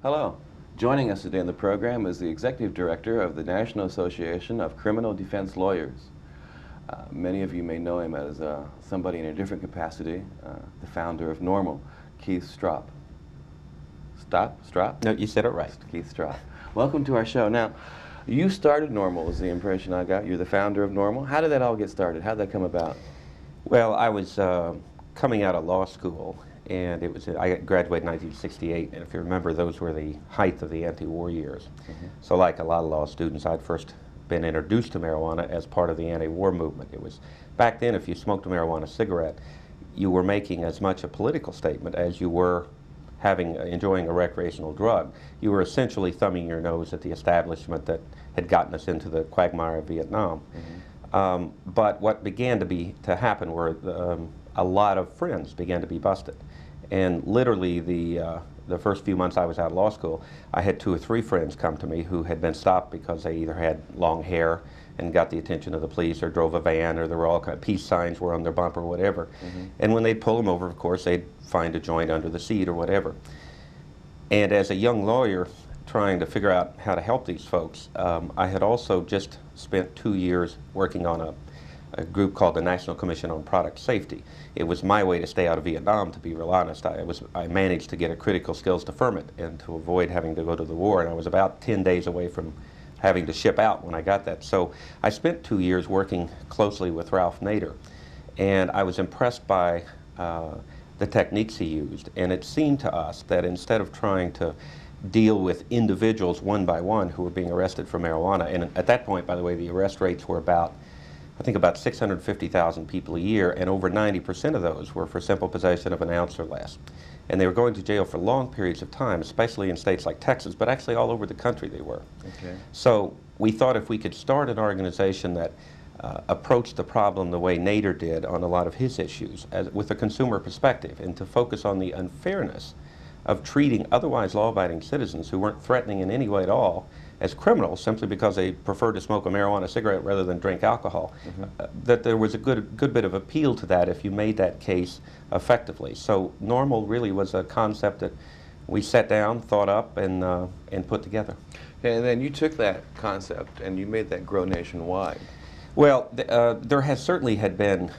Hello. Joining us today in the program is the Executive Director of the National Association of Criminal Defense Lawyers. Many of you may know him as somebody in a different capacity, the founder of NORML, Keith Stroup. Stroup? No, you said it right. Keith Stroup. Welcome to our show. Now, you started NORML is the impression I got. You're the founder of NORML. How did that all get started? How did that come about? Well, I was coming out of law school, and I graduated in 1968, and if you remember, those were the height of the anti-war years. So like a lot of law students, I'd first been introduced to marijuana as part of the anti-war movement. It was, back then, if you smoked a marijuana cigarette, you were making as much a political statement as you were enjoying a recreational drug. You were essentially thumbing your nose at the establishment that had gotten us into the quagmire of Vietnam. But what began to happen were a lot of friends began to be busted. And literally the first few months I was out of law school, I had 2 or 3 friends come to me who had been stopped because they either had long hair and got the attention of the police, or drove a van, or there were all kind of peace signs were on their bumper, or whatever. And when they'd pull them over, of course, they'd find a joint under the seat or whatever. And as a young lawyer trying to figure out how to help these folks, I had also just spent 2 years working on a group called the National Commission on Product Safety. It was my way to stay out of Vietnam, to be real honest. I managed to get a critical skills deferment and to avoid having to go to the war, and I was about 10 days away from having to ship out when I got that. So I spent 2 years working closely with Ralph Nader, and I was impressed by the techniques he used. And it seemed to us that instead of trying to deal with individuals one by one who were being arrested for marijuana, and at that point, by the way, the arrest rates were about 650,000 people a year, and over 90% of those were for simple possession of an ounce or less. And they were going to jail for long periods of time, especially in states like Texas, but actually all over the country they were. So we thought if we could start an organization that approached the problem the way Nader did on a lot of his issues, with a consumer perspective, and to focus on the unfairness of treating otherwise law-abiding citizens who weren't threatening in any way at all as criminals simply because they preferred to smoke a marijuana cigarette rather than drink alcohol, that there was a good bit of appeal to that if you made that case effectively. So NORML really was a concept that we sat down, thought up, and put together. And then you took that concept and you made that grow nationwide. Well, there certainly had been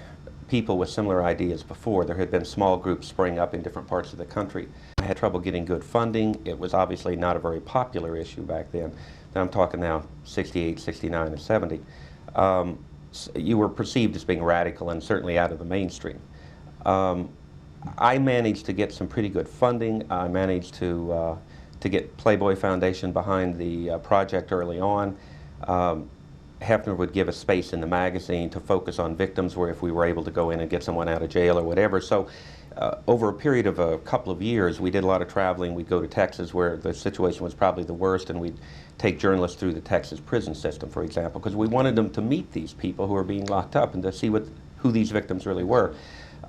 people with similar ideas before. There had been small groups springing up in different parts of the country. I had trouble getting good funding. It was obviously not a very popular issue back then. And I'm talking now 68, 69, and 70. You were perceived as being radical and certainly out of the mainstream. I managed to get some pretty good funding. I managed to get Playboy Foundation behind the project early on. Hefner would give us space in the magazine to focus on victims, where if we were able to go in and get someone out of jail or whatever. So over a period of a couple of years, we did a lot of traveling. We'd go to Texas, where the situation was probably the worst, and we'd take journalists through the Texas prison system, for example, because we wanted them to meet these people who were being locked up and to see who these victims really were.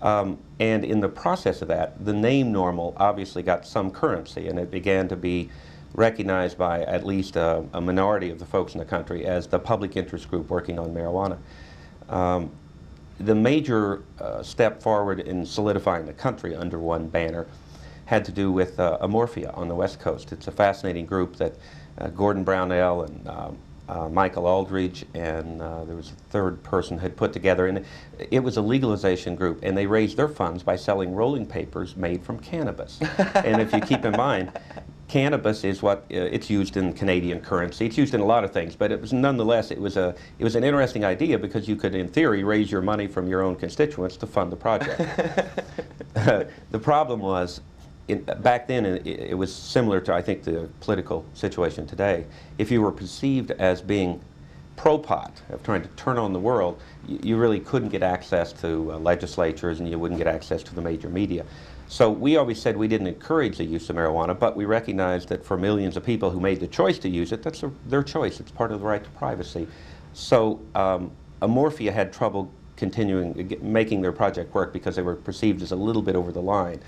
And in the process of that, the name NORML obviously got some currency, and it began to be recognized by at least a minority of the folks in the country as the public interest group working on marijuana. The major step forward in solidifying the country under one banner had to do with Morphia on the West Coast. It's a fascinating group that Gordon Brownell and Michael Aldridge and there was a third person had put together, and it was a legalization group, and they raised their funds by selling rolling papers made from cannabis. And if you keep in mind, cannabis is what it's used in Canadian currency. It's used in a lot of things, but it was nonetheless it was an interesting idea because you could, in theory, raise your money from your own constituents to fund the project. The problem was, back then it was similar to, I think, the political situation today. If you were perceived as being pro-pot, of trying to turn on the world, you really couldn't get access to legislatures, and you wouldn't get access to the major media. So we always said we didn't encourage the use of marijuana, but we recognized that for millions of people who made the choice to use it, that's their choice. It's part of the right to privacy. So Morphia had trouble making their project work because they were perceived as a little bit over the line.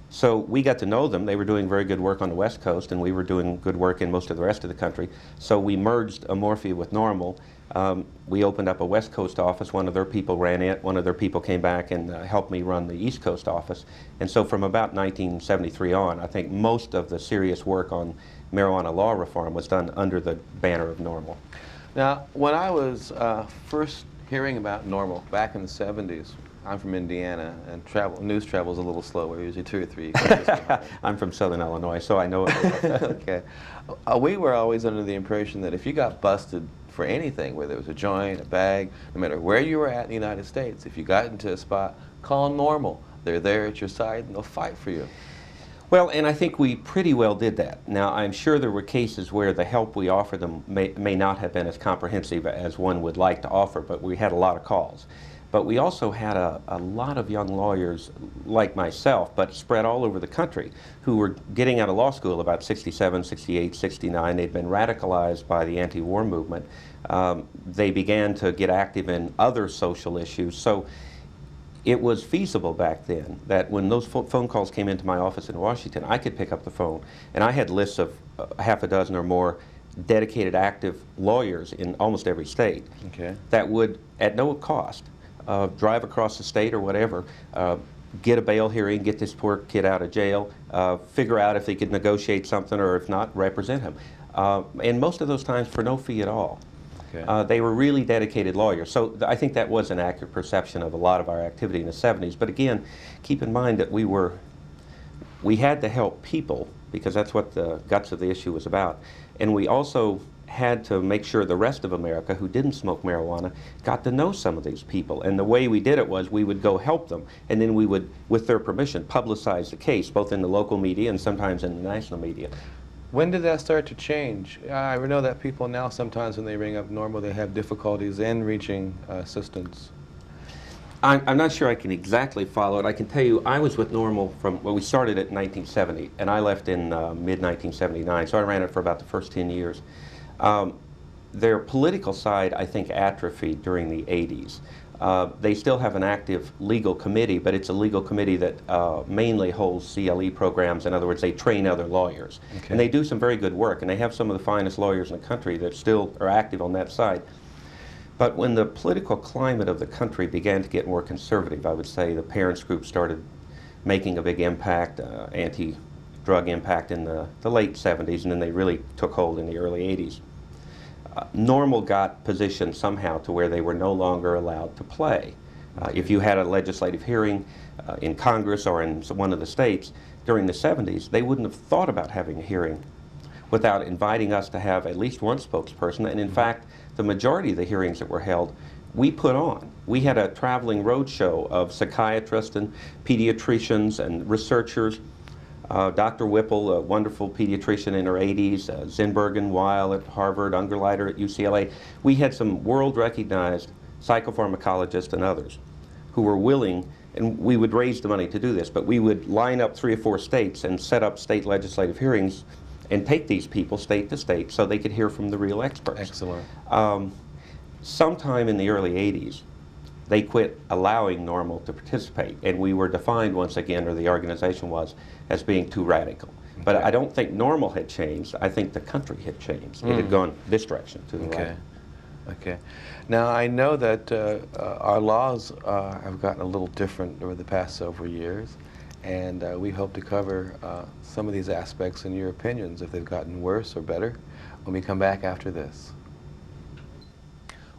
So we got to know them. They were doing very good work on the West Coast, and we were doing good work in most of the rest of the country. So we merged Morphia with NORML. We opened up a West Coast office. One of their people ran it. One of their people came back and helped me run the East Coast office. And so from about 1973 on, I think most of the serious work on marijuana law reform was done under the banner of NORML. Now, when I was first hearing about NORML back in the 70s, I'm from Indiana, and news travels a little slower, usually 2 or 3 years behind. I'm from Southern Illinois, so I know it. Okay. We were always under the impression that if you got busted for anything, whether it was a joint, a bag, no matter where you were at in the United States, if you got into a spot, call NORML. They're there at your side, and they'll fight for you. Well, and I think we pretty well did that. Now, I'm sure there were cases where the help we offered them may not have been as comprehensive as one would like to offer, but we had a lot of calls. But we also had a lot of young lawyers like myself, but spread all over the country, who were getting out of law school about 67, 68, 69. They'd been radicalized by the anti-war movement. They began to get active in other social issues. So it was feasible back then that when those phone calls came into my office in Washington, I could pick up the phone, and I had lists of half a dozen or more dedicated active lawyers in almost every state that would, at no cost, drive across the state or whatever, get a bail hearing, get this poor kid out of jail, figure out if they could negotiate something, or if not, represent him. And most of those times for no fee at all. They were really dedicated lawyers. So I think that was an accurate perception of a lot of our activity in the 70s. But again, keep in mind that we had to help people, because that's what the guts of the issue was about. And we also had to make sure the rest of America who didn't smoke marijuana got to know some of these people. And the way we did it was we would go help them, and then we would, with their permission, publicize the case, both in the local media and sometimes in the national media. When did that start to change? I know that people now, sometimes when they ring up NORML, they have difficulties in reaching assistance. I'm not sure I can exactly follow it. I can tell you I was with NORML from, well, we started it in 1970, and I left in mid-1979, so I ran it for about the first 10 years. Their political side, I think, atrophied during the 80s. They still have an active legal committee, but it's a legal committee that mainly holds CLE programs. In other words, they train other lawyers. And they do some very good work, and they have some of the finest lawyers in the country that still are active on that side. But when the political climate of the country began to get more conservative, I would say the parents group started making a big impact, anti-drug impact in the late 70s, and then they really took hold in the early 80s. NORML got positioned somehow to where they were no longer allowed to play. If you had a legislative hearing in Congress or in one of the states during the 70s, they wouldn't have thought about having a hearing without inviting us to have at least one spokesperson. And in fact, the majority of the hearings that were held, we put on. We had a traveling roadshow of psychiatrists and pediatricians and researchers. Dr. Whipple, a wonderful pediatrician in her 80s, Zinbergen, Weil at Harvard, Ungerleider at UCLA. We had some world-recognized psychopharmacologists and others who were willing, and we would raise the money to do this, but we would line up 3 or 4 states and set up state legislative hearings and take these people state to state so they could hear from the real experts. Excellent. Sometime in the early 80s, they quit allowing NORML to participate, and we were defined once again, or the organization was, as being too radical. But I don't think NORML had changed. I think the country had changed. It had gone this direction, to the right. Okay. Now, I know that our laws have gotten a little different over the past several years, and we hope to cover some of these aspects in your opinions, if they've gotten worse or better, when we come back after this.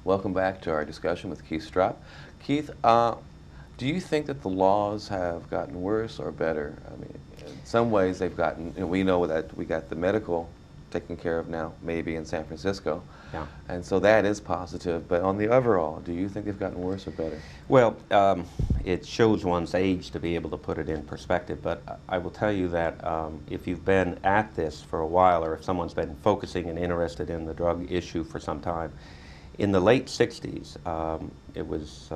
Welcome back to our discussion with Keith Stroup. Keith, do you think that the laws have gotten worse or better? I mean, in some ways they've gotten, we know that we got the medical taken care of now, maybe in San Francisco. Yeah. And so that is positive, but on the overall, do you think they've gotten worse or better? Well, it shows one's age to be able to put it in perspective, but I will tell you that if you've been at this for a while, or if someone's been focusing and interested in the drug issue for some time, in the late 60s, it was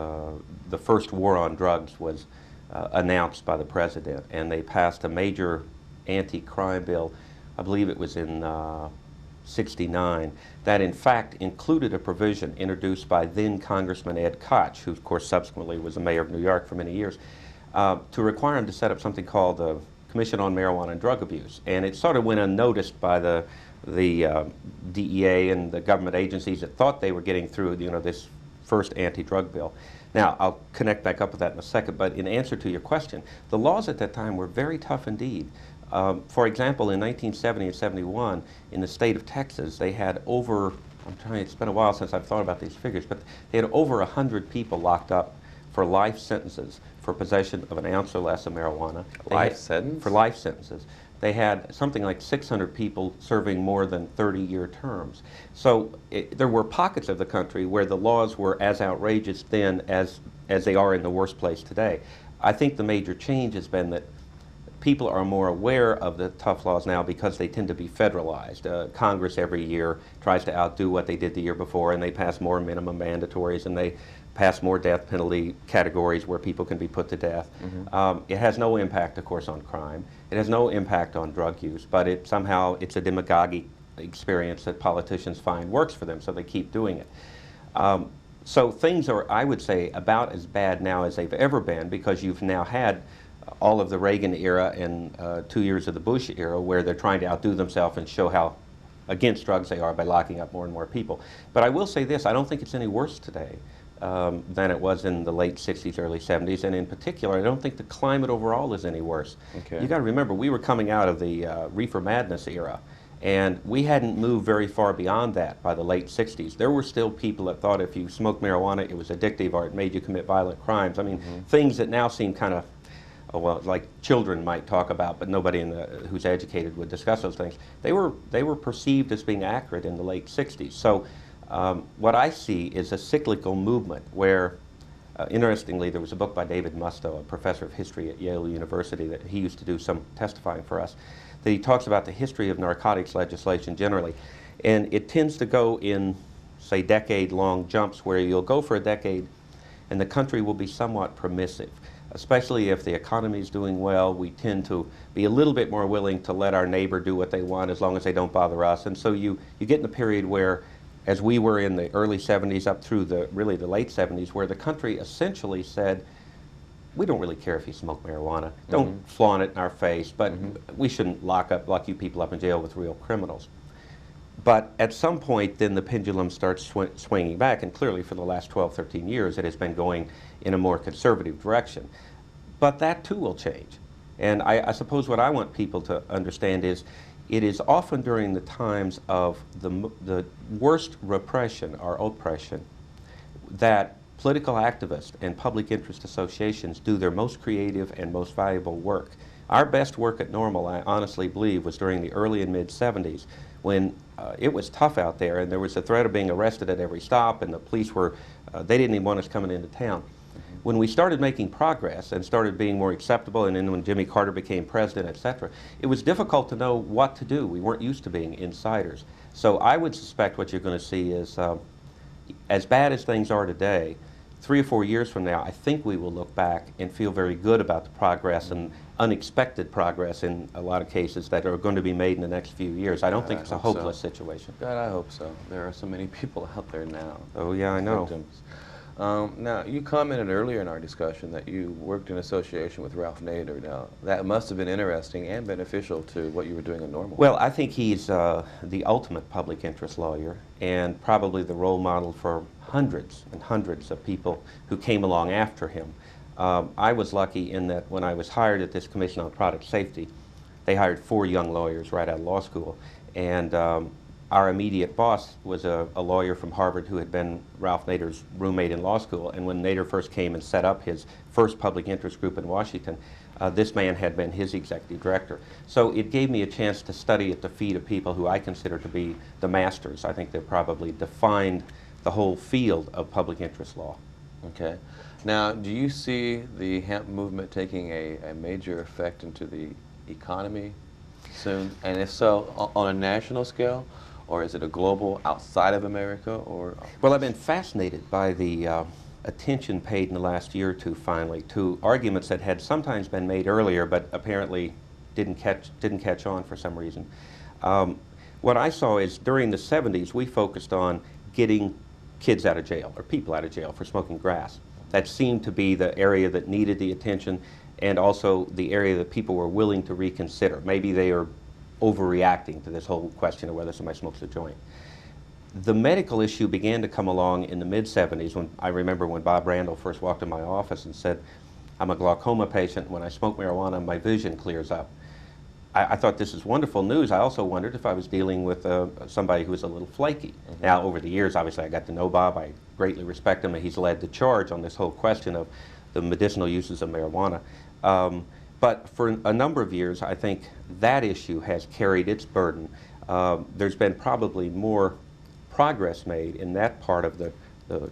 the first war on drugs was announced by the president, and they passed a major anti-crime bill. I believe it was in '69, that in fact included a provision introduced by then Congressman Ed Koch, who of course subsequently was the mayor of New York for many years, to require him to set up something called the Commission on Marijuana and Drug Abuse, and it sort of went unnoticed by the DEA and the government agencies that thought they were getting through, this first anti-drug bill. Now, I'll connect back up with that in a second, but in answer to your question, the laws at that time were very tough indeed. For example, in 1970 and 71, in the state of Texas, they had over, it's been a while since I've thought about these figures, but they had over 100 people locked up for life sentences for possession of an ounce or less of marijuana. Life sentence? For life sentences. They had something like 600 people serving more than 30-year terms. So there were pockets of the country where the laws were as outrageous then as they are in the worst place today. I think the major change has been that people are more aware of the tough laws now because they tend to be federalized. Congress every year tries to outdo what they did the year before, and they pass more minimum mandatories, and they pass more death penalty categories where people can be put to death. It has no impact, of course, on crime. It has no impact on drug use, but it's a demagogic experience that politicians find works for them, so they keep doing it. So things are, I would say, about as bad now as they've ever been, because you've now had all of the Reagan era and 2 years of the Bush era where they're trying to outdo themselves and show how against drugs they are by locking up more and more people. But I will say this, I don't think it's any worse today than it was in the late 60s, early 70s, and in particular, I don't think the climate overall is any worse. Okay. You got to remember, we were coming out of the reefer madness era, and we hadn't moved very far beyond that by the late 60s. There were still people that thought if you smoked marijuana, it was addictive or it made you commit violent crimes. I mean, things that now seem kind of, well, like children might talk about, but nobody who's educated would discuss those things. They were perceived as being accurate in the late 60s. So what I see is a cyclical movement where, interestingly, there was a book by David Musto, a professor of history at Yale University, that he used to do some testifying for us, that he talks about the history of narcotics legislation generally. And it tends to go in, say, decade-long jumps where you'll go for a decade and the country will be somewhat permissive. Especially if the economy is doing well, we tend to be a little bit more willing to let our neighbor do what they want as long as they don't bother us. And so you get in a period where, as we were in the early 70s up through really the late 70s, where the country essentially said, we don't really care if you smoke marijuana. Don't flaunt it in our face, but we shouldn't lock you people up in jail with real criminals. But at some point, then the pendulum starts swinging back, and clearly for the last 12, 13 years, it has been going in a more conservative direction. But that too will change. And I suppose what I want people to understand is it is often during the times of the worst repression or oppression that political activists and public interest associations do their most creative and most valuable work. Our best work at NORML, I honestly believe, was during the early and mid-70s when it was tough out there and there was a threat of being arrested at every stop, and the police were, they didn't even want us coming into town. When we started making progress and started being more acceptable, and then when Jimmy Carter became president, etc., it was difficult to know what to do. We weren't used to being insiders. So I would suspect what you're going to see is, as bad as things are today, 3 or 4 years from now, I think we will look back and feel very good about the progress and unexpected progress in a lot of cases that are going to be made in the next few years. I don't think it's a hopeless situation. God, I hope so. There are so many people out there now. Oh yeah, I know. Victims. Now, you commented earlier in our discussion that you worked in association with Ralph Nader. Now, that must have been interesting and beneficial to what you were doing at NORML. Well, I think he's the ultimate public interest lawyer and probably the role model for hundreds and hundreds of people who came along after him. I was lucky in that when I was hired at this Commission on Product Safety, they hired 4 young lawyers right out of law school. And our immediate boss was a lawyer from Harvard who had been Ralph Nader's roommate in law school. And when Nader first came and set up his first public interest group in Washington, this man had been his executive director. So it gave me a chance to study at the feet of people who I consider to be the masters. I think they probably defined the whole field of public interest law. Okay. Now, do you see the hemp movement taking a major effect into the economy soon? And if so, on a national scale? Or is it a global outside of America? Or well, I've been fascinated by the attention paid in the last year or two, finally, to arguments that had sometimes been made earlier, but apparently didn't catch on for some reason. What I saw is during the 70s, we focused on getting kids out of jail, or people out of jail for smoking grass. That seemed to be the area that needed the attention, and also the area that people were willing to reconsider. Maybe they are overreacting to this whole question of whether somebody smokes a joint. The medical issue began to come along in the mid-'70s. When I remember when Bob Randall first walked in my office and said, "I'm a glaucoma patient. When I smoke marijuana, my vision clears up." I thought this is wonderful news. I also wondered if I was dealing with somebody who was a little flaky. Now, over the years, obviously, I got to know Bob. I greatly respect him, and he's led the charge on this whole question of the medicinal uses of marijuana. But for a number of years, I think that issue has carried its burden. There's been probably more progress made in that part of the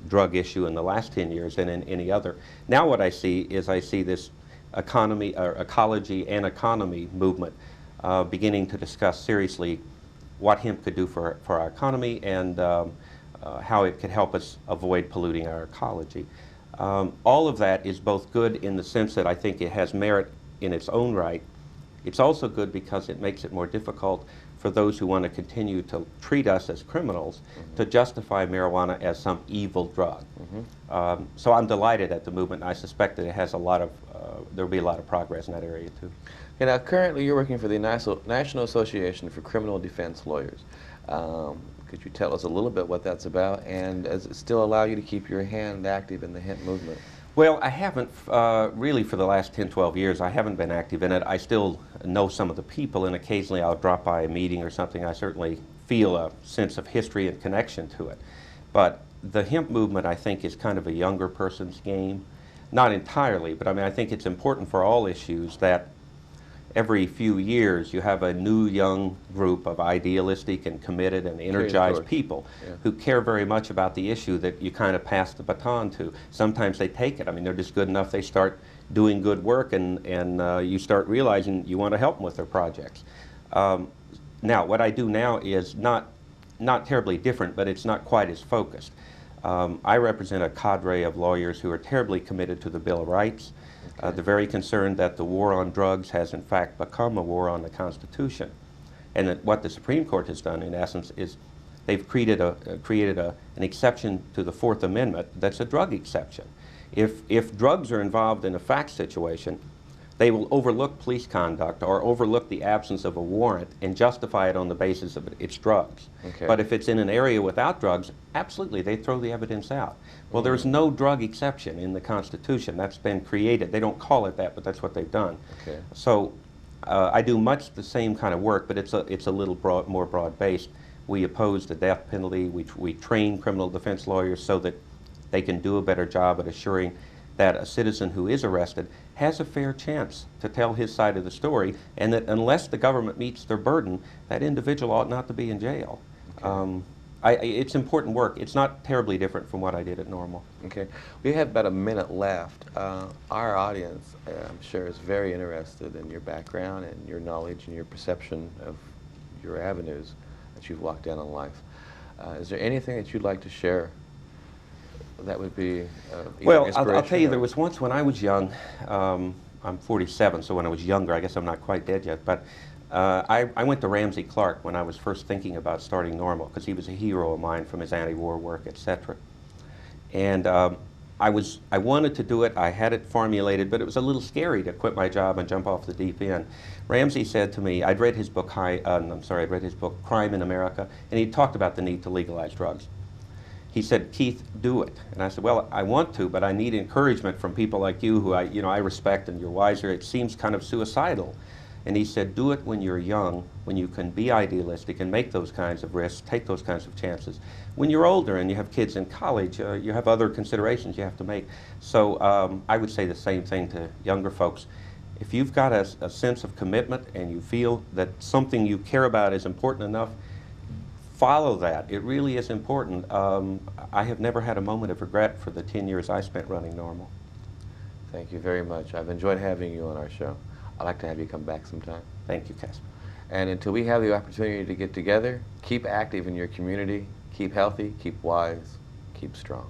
drug issue in the last 10 years than in any other. Now what I see is this economy, or ecology and economy movement beginning to discuss seriously what hemp could do for our economy and how it could help us avoid polluting our ecology. All of that is both good in the sense that I think it has merit in its own right. It's also good because it makes it more difficult for those who want to continue to treat us as criminals to justify marijuana as some evil drug. So I'm delighted at the movement, and I suspect that it has a lot of, there'll be a lot of progress in that area too. Okay, now currently you're working for the National Association for Criminal Defense Lawyers. Could you tell us a little bit what that's about, and does it still allow you to keep your hand active in the hemp movement? Well, I haven't really for the last 10, 12 years. I haven't been active in it. I still know some of the people, and occasionally I'll drop by a meeting or something. I certainly feel a sense of history and connection to it. But the hemp movement, I think, is kind of a younger person's game. Not entirely, but I mean, I think it's important for all issues that every few years you have a new young group of idealistic and committed and energized people who care very much about the issue that you kind of pass the baton to. Sometimes they take it. I mean, they're just good enough, they start doing good work, and you start realizing you want to help them with their projects. Now, what I do now is not terribly different, but it's not quite as focused. I represent a cadre of lawyers who are terribly committed to the Bill of Rights. They're very concerned that the war on drugs has in fact become a war on the Constitution. And that what the Supreme Court has done in essence is they've created an exception to the Fourth Amendment that's a drug exception. If drugs are involved in a fact situation, they will overlook police conduct or overlook the absence of a warrant and justify it on the basis of it's drugs. But if it's in an area without drugs, absolutely, they throw the evidence out. Well, there's no drug exception in the Constitution. That's been created. They don't call it that, but that's what they've done. So I do much the same kind of work, but it's a little more broad-based. We oppose the death penalty. We train criminal defense lawyers so that they can do a better job at assuring that a citizen who is arrested has a fair chance to tell his side of the story, and that unless the government meets their burden, that individual ought not to be in jail. It's important work. It's not terribly different from what I did at NORML. Okay. We have about a minute left. Our audience, I'm sure, is very interested in your background and your knowledge and your perception of your avenues that you've walked down in life. Is there anything that you'd like to share that would be well, I'll tell you, there was once when I was young, I'm 47, so when I was younger, I guess I'm not quite dead yet, but I went to Ramsey Clark when I was first thinking about starting NORML, because he was a hero of mine from his anti-war work, etc. And I wanted to do it. I had it formulated, but it was a little scary to quit my job and jump off the deep end. Ramsey said to me, I'd read his book, I'd read his book, Crime in America, and he talked about the need to legalize drugs. He said, Keith, do it. And I said, well, I want to, but I need encouragement from people like you who I respect, and you're wiser. It seems kind of suicidal. And he said, do it when you're young, when you can be idealistic and make those kinds of risks, take those kinds of chances. When you're older and you have kids in college, you have other considerations you have to make. So I would say the same thing to younger folks. If you've got a sense of commitment and you feel that something you care about is important enough, follow that. It really is important. I have never had a moment of regret for the 10 years I spent running NORML. Thank you very much. I've enjoyed having you on our show. I'd like to have you come back sometime. Thank you, Casper. And until we have the opportunity to get together, keep active in your community, keep healthy, keep wise, keep strong.